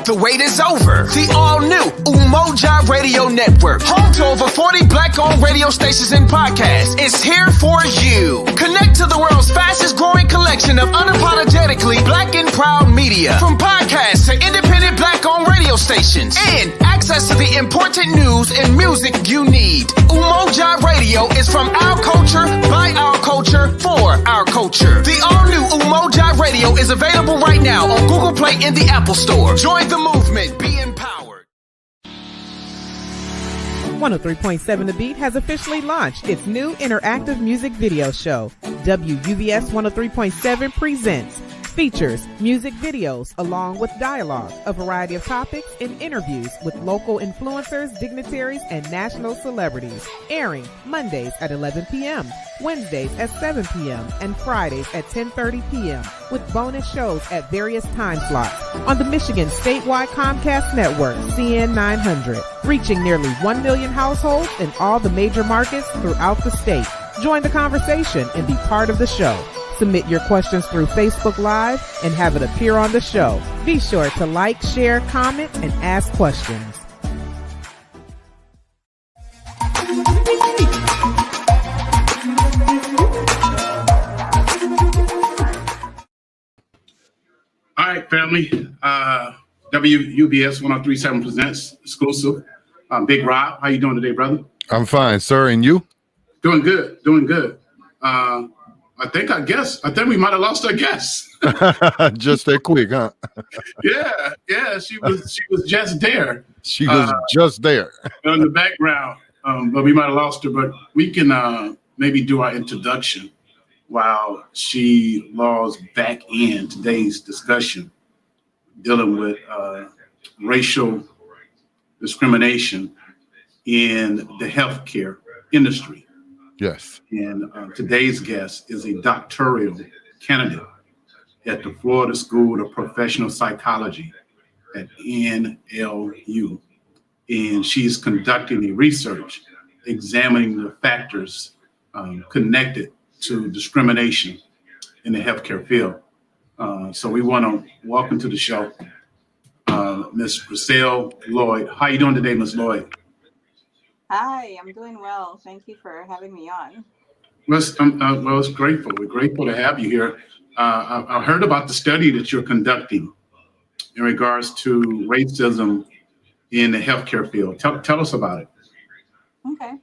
The wait is over. The all-new Umoja Radio Network, home to over 40 black-owned radio stations and podcasts, is here for you. Connect to the world's fastest-growing collection of unapologetically black and proud media, from podcasts to independent black-owned radio stations, and access to the important news and music you need. Umoja Radio is from our culture, by our culture, for our culture. The all-new Umoja Radio is available right now on Google Play and the Apple Store. Join the movement. Be empowered. 103.7 The Beat has officially launched its new interactive music video show. WUBS 103.7 presents features music videos along with dialogue, a variety of topics, and interviews with local influencers, dignitaries, and national celebrities. Airing Mondays at 11 p.m., Wednesdays at 7 p.m., and Fridays at 10:30 p.m., with bonus shows at various time slots on the Michigan statewide Comcast network, CN 900, reaching nearly 1 million households in all the major markets throughout the state. Join the conversation and be part of the show. Submit your questions through Facebook Live and have it appear on the show. Be sure to like, share, comment, and ask questions. All right, family. WUBS 1037 presents exclusive. Big Rob, how you doing today, brother? I'm fine, sir. And you? Doing good. Doing good. I think we might have lost our guest. Just that quick, huh? Yeah. She was just there. She was just there in the background. But we might have lost her. But we can maybe do our introduction while she logs back in today's discussion dealing with racial discrimination in the healthcare industry. Yes. And today's guest is a doctoral candidate at the Florida School of Professional Psychology at NLU. And she's conducting a research examining the factors connected to discrimination in the healthcare field. So we want to welcome to the show Ms. Grissel Lloyd. How are you doing today, Ms. Lloyd? Hi, I'm doing well. Thank you for having me on. Well, it's grateful. We're grateful to have you here. I heard about the study that you're conducting in regards to racism in the healthcare field. Tell us about it. Okay.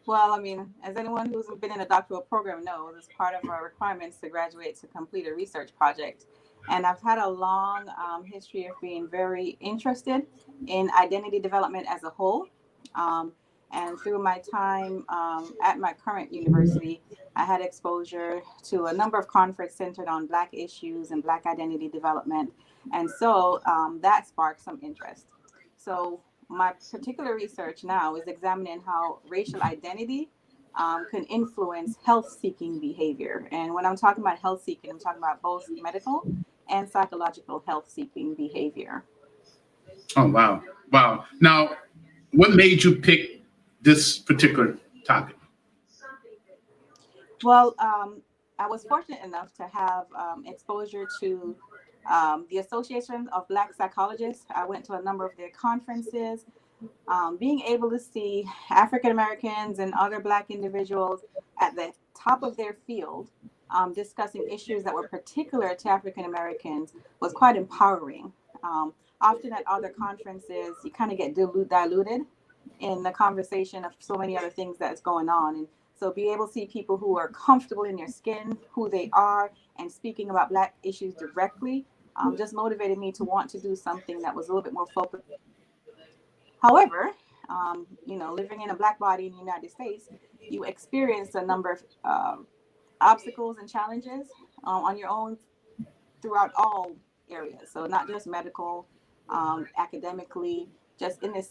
Well, I mean, as anyone who's been in a doctoral program knows, it's part of our requirements to graduate to complete a research project. And I've had a long history of being very interested in identity development as a whole. And through my time at my current university, I had exposure to a number of conferences centered on Black issues and Black identity development. And so that sparked some interest. So my particular research now is examining how racial identity can influence health-seeking behavior. And when I'm talking about health-seeking, I'm talking about both medical and psychological health-seeking behavior. Oh, wow. Wow. Now, what made you pick this particular topic? Well, I was fortunate enough to have exposure to the Association of Black Psychologists. I went to a number of their conferences. Being able to see African Americans and other Black individuals at the top of their field discussing issues that were particular to African Americans was quite empowering. Often at other conferences, you kind of get diluted in the conversation of so many other things that's going on. And so be able to see people who are comfortable in their skin, who they are, and speaking about Black issues directly, just motivated me to want to do something that was a little bit more focused. However, living in a Black body in the United States, you experience a number of obstacles and challenges on your own throughout all areas. So not just medical, academically, just in this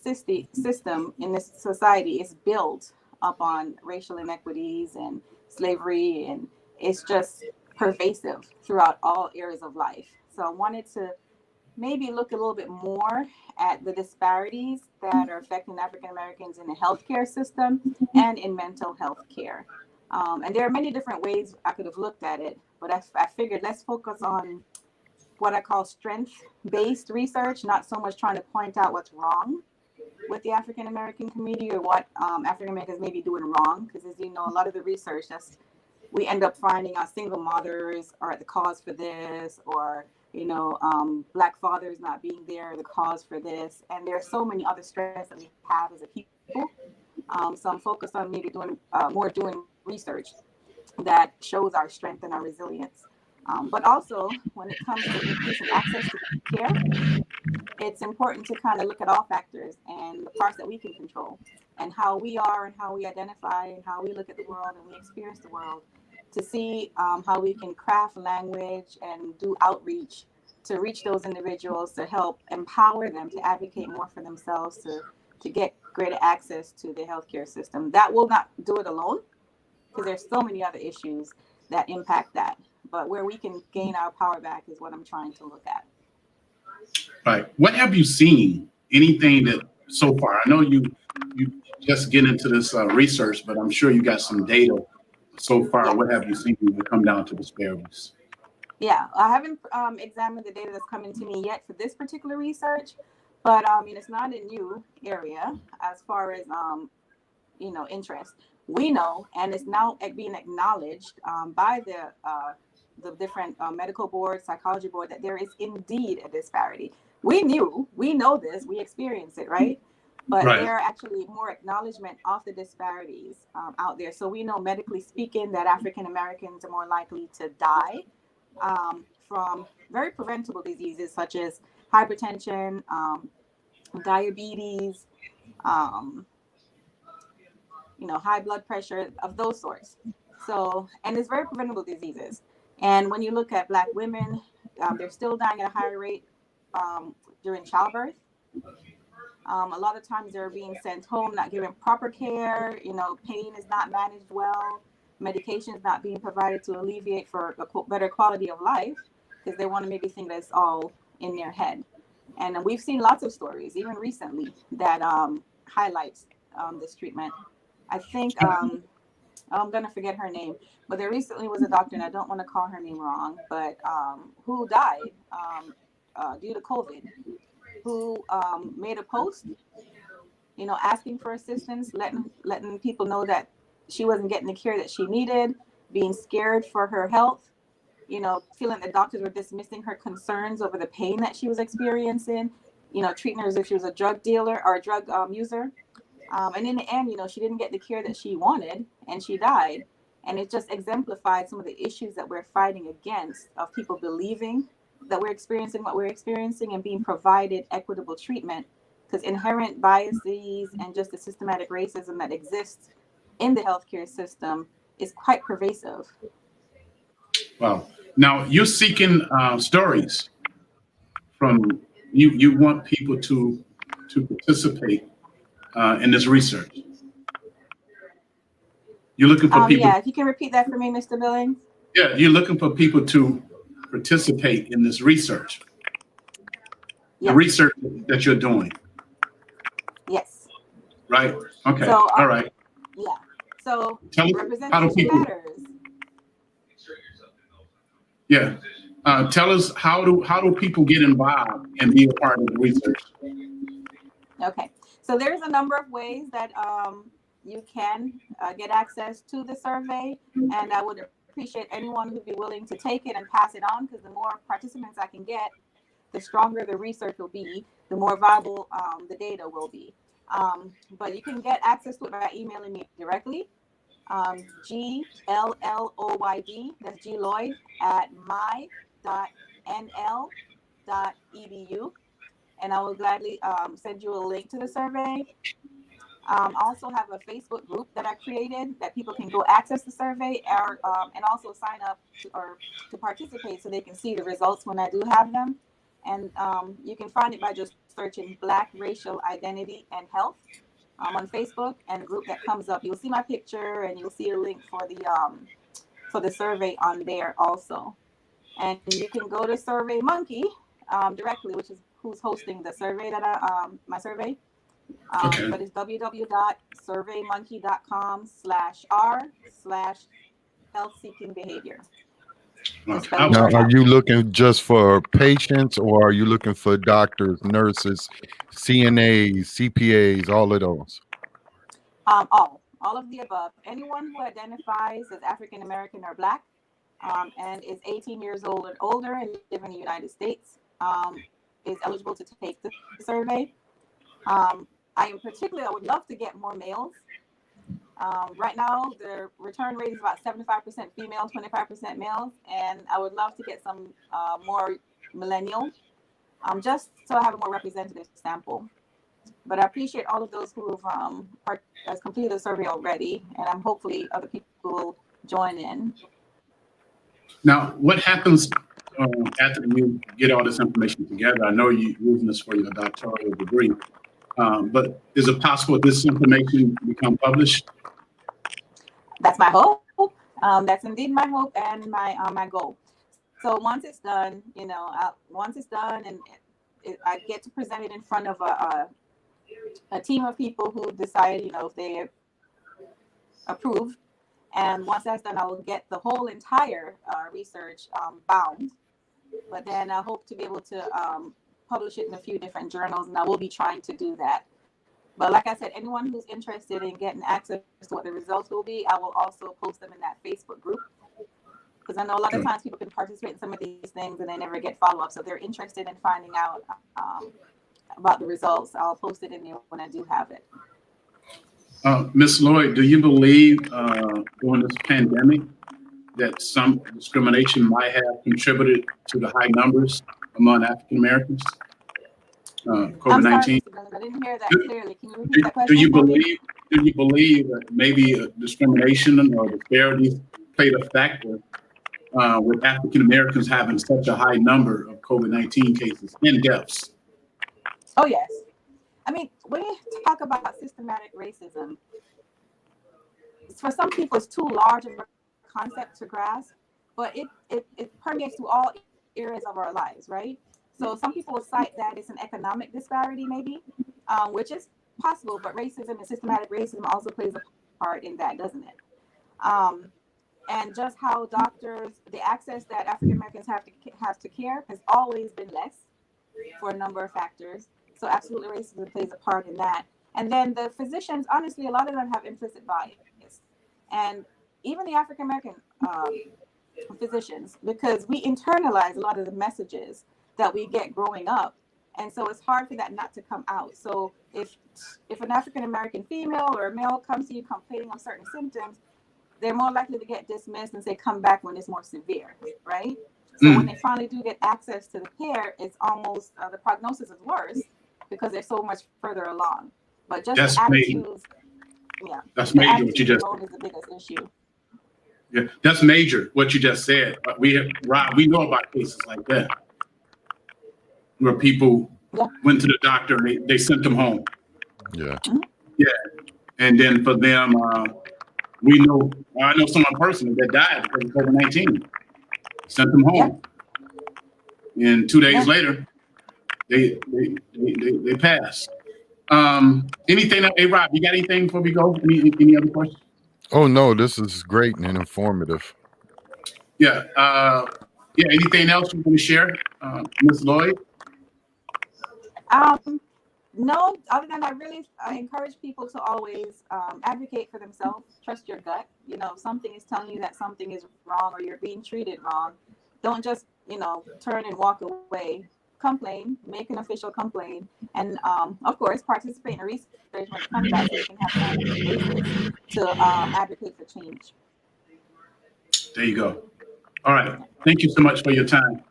system, in this society, is built up on racial inequities and slavery, and it's just pervasive throughout all areas of life. So I wanted to maybe look a little bit more at the disparities that are affecting African Americans in the healthcare system and in mental health care. And there are many different ways I could have looked at it, but I figured let's focus on what I call strength-based research, not so much trying to point out what's wrong with the African American community or what African Americans may be doing wrong. Because as you know, a lot of the research, we end up finding our single mothers are at the cause for this, or Black fathers not being there, the cause for this. And there are so many other strengths that we have as a people. So I'm focused on maybe doing research that shows our strength and our resilience. But also, when it comes to increasing access to care, it's important to kind of look at all factors and the parts that we can control, and how we are and how we identify and how we look at the world and we experience the world, to see how we can craft language and do outreach to reach those individuals, to help empower them to advocate more for themselves, to get greater access to the healthcare system. That will not do it alone, because there's so many other issues that impact that. But where we can gain our power back is what I'm trying to look at. Right. What have you seen? Anything that so far? I know you just get into this research, but I'm sure you got some data so far. Yeah. What have you seen when it come down to disparities? Yeah, I haven't examined the data that's coming to me yet for this particular research, but it's not a new area as far as interest. We know, and it's now being acknowledged by the different medical boards, psychology board, that there is indeed a disparity. We know this, we experience it, right? But right. There are actually more acknowledgement of the disparities out there. So we know, medically speaking, that African Americans are more likely to die from very preventable diseases such as hypertension, diabetes, high blood pressure, of those sorts. So, and it's very preventable diseases. And when you look at Black women, they're still dying at a higher rate during childbirth. A lot of times they're being sent home, not given proper care. Pain is not managed well. Medication is not being provided to alleviate for a better quality of life, because they want to maybe think that it's all in their head. And we've seen lots of stories, even recently, that highlights this treatment. I think I'm going to forget her name, but there recently was a doctor, and I don't want to call her name wrong, but who died due to COVID, who made a post, asking for assistance, letting people know that she wasn't getting the care that she needed, being scared for her health, feeling that doctors were dismissing her concerns over the pain that she was experiencing, treating her as if she was a drug dealer or a drug user. And in the end, she didn't get the care that she wanted, and she died. And it just exemplified some of the issues that we're fighting against, of people believing that we're experiencing what we're experiencing and being provided equitable treatment, because inherent biases and just the systematic racism that exists in the healthcare system is quite pervasive. Wow. Now you're seeking stories from you. You want people to participate in this research. You're looking for people. Yeah, if you can repeat that for me, Mr. Billings. Yeah, you're looking for people to participate in this research. Yes. The research that you're doing. Yes. Right. Okay. So, all right. Yeah. So representation matters. Yeah. Tell us, how do people get involved and be a part of the research? Okay. So there's a number of ways that you can get access to the survey, and I would appreciate anyone who'd be willing to take it and pass it on, because the more participants I can get, the stronger the research will be, the more viable the data will be. But you can get access to it by emailing me directly. GLLOYD, that's G Lloyd, at my.nl.edu. And I will gladly send you a link to the survey. Also have a Facebook group that I created that people can go access the survey and also sign up to participate so they can see the results when I do have them. And you can find it by just searching Black Racial Identity and Health on Facebook, and the group that comes up, you'll see my picture and you'll see a link for the survey on there also. And you can go to Survey Monkey directly, which is who's hosting the survey my survey. Okay. But it's www.surveymonkey.com/r/health-seeking behavior. Now, are you looking just for patients, or are you looking for doctors, nurses, CNAs, CPAs, all of those? All of the above. Anyone who identifies as African American or Black and is 18 years old and older and live in the United States is eligible to take the survey. I would love to get more males. Right now, the return rate is about 75% female, 25% males, and I would love to get some more millennials, just so I have a more representative sample. But I appreciate all of those who have completed the survey already, and hopefully other people will join in. Now, what happens after you get all this information together? I know you're using this for your doctoral degree, but is it possible this information become published? That's my hope. That's indeed my hope and my goal. So once it's done, and I get to present it in front of a team of people who decide, if they approve. And once that's done, I will get the whole entire research bound. But then I hope to be able to publish it in a few different journals, and I will be trying to do that. But like I said, anyone who's interested in getting access to what the results will be, I will also post them in that Facebook group. Because I know a lot of times people can participate in some of these things and they never get follow-up. So if they're interested in finding out about the results, I'll post it in there when I do have it. Ms. Lloyd, do you believe during this pandemic that some discrimination might have contributed to the high numbers among African Americans? COVID-19. I didn't hear that clearly. Can you repeat that question? Do you believe that maybe discrimination or disparities played a factor with African Americans having such a high number of COVID-19 cases and deaths? Oh, yes. I mean, when you talk about systematic racism, for some people it's too large of a concept to grasp, but it permeates through all areas of our lives, right? So some people will cite that it's an economic disparity, maybe, which is possible, but racism and systematic racism also plays a part in that, doesn't it? And just how doctors, the access that African Americans have to care has always been less for a number of factors. So absolutely racism plays a part in that. And then the physicians, honestly, a lot of them have implicit bias. And even the African American physicians, because we internalize a lot of the messages that we get growing up. And so it's hard for that not to come out. So if an African American female or a male comes to you complaining of certain symptoms, they're more likely to get dismissed and say come back when it's more severe, right? So when they finally do get access to the care, it's almost the prognosis is worse because they're so much further along. But just that's the attitudes, major. That's major what you just said. Is the biggest issue. Yeah, that's major what you just said. We know about cases like that where people went to the doctor and they sent them home. Yeah. Yeah. And then for them, I know someone personally that died because of COVID-19. Sent them home. Yeah. And 2 days later, they passed. Anything else? Hey, Rob, you got anything before we go? Any other questions? Oh, no, this is great and informative. Yeah. Anything else you want to share, Ms. Lloyd? No, other than I encourage people to always advocate for themselves. Trust your gut. If something is telling you that something is wrong or you're being treated wrong, don't just turn and walk away. complaint, make an official complaint, and of course participate in research when it comes out so we can have scientific basis to advocate for change. There you go. All right. Thank you so much for your time.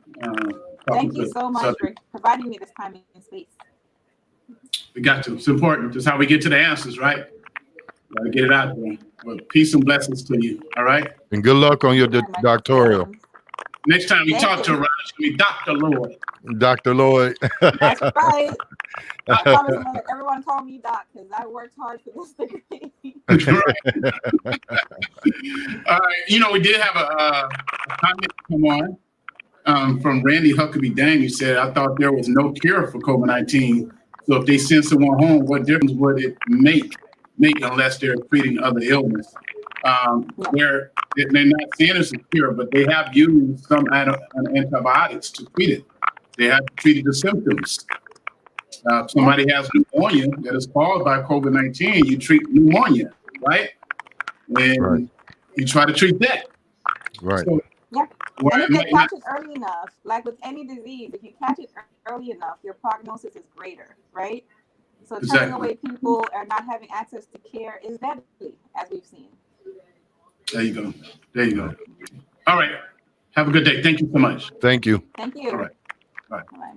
Thank you so much for providing me this time and space. We got to. It's important. It's how we get to the answers, right? Gotta get it out there. Well, peace and blessings to you. All right. And good luck on your doctoral. Next time we talk to Ron, it's gonna be Dr. Lloyd. Dr. Lloyd. That's right. I promise I'm gonna let everyone call me Doc because I worked hard for this degree. Right. All right. You know, we did have a comment come on from Randy Huckabee Dang. He said, "I thought there was no cure for COVID-19. So if they send someone home, what difference would it make unless they're treating other illness?" They're not saying it's a cure, but they have used some antibiotics to treat it. They have treated the symptoms. If somebody has pneumonia that is caused by COVID-19, you treat pneumonia, right? And you try to treat that. Right. And So, if you catch it early enough, like with any disease, if you catch it early enough, your prognosis is greater, right? So turning away people or not having access to care is deadly, as we've seen. There you go. There you go. All right. Have a good day. Thank you so much. Thank you. Thank you. All right. Bye. Bye.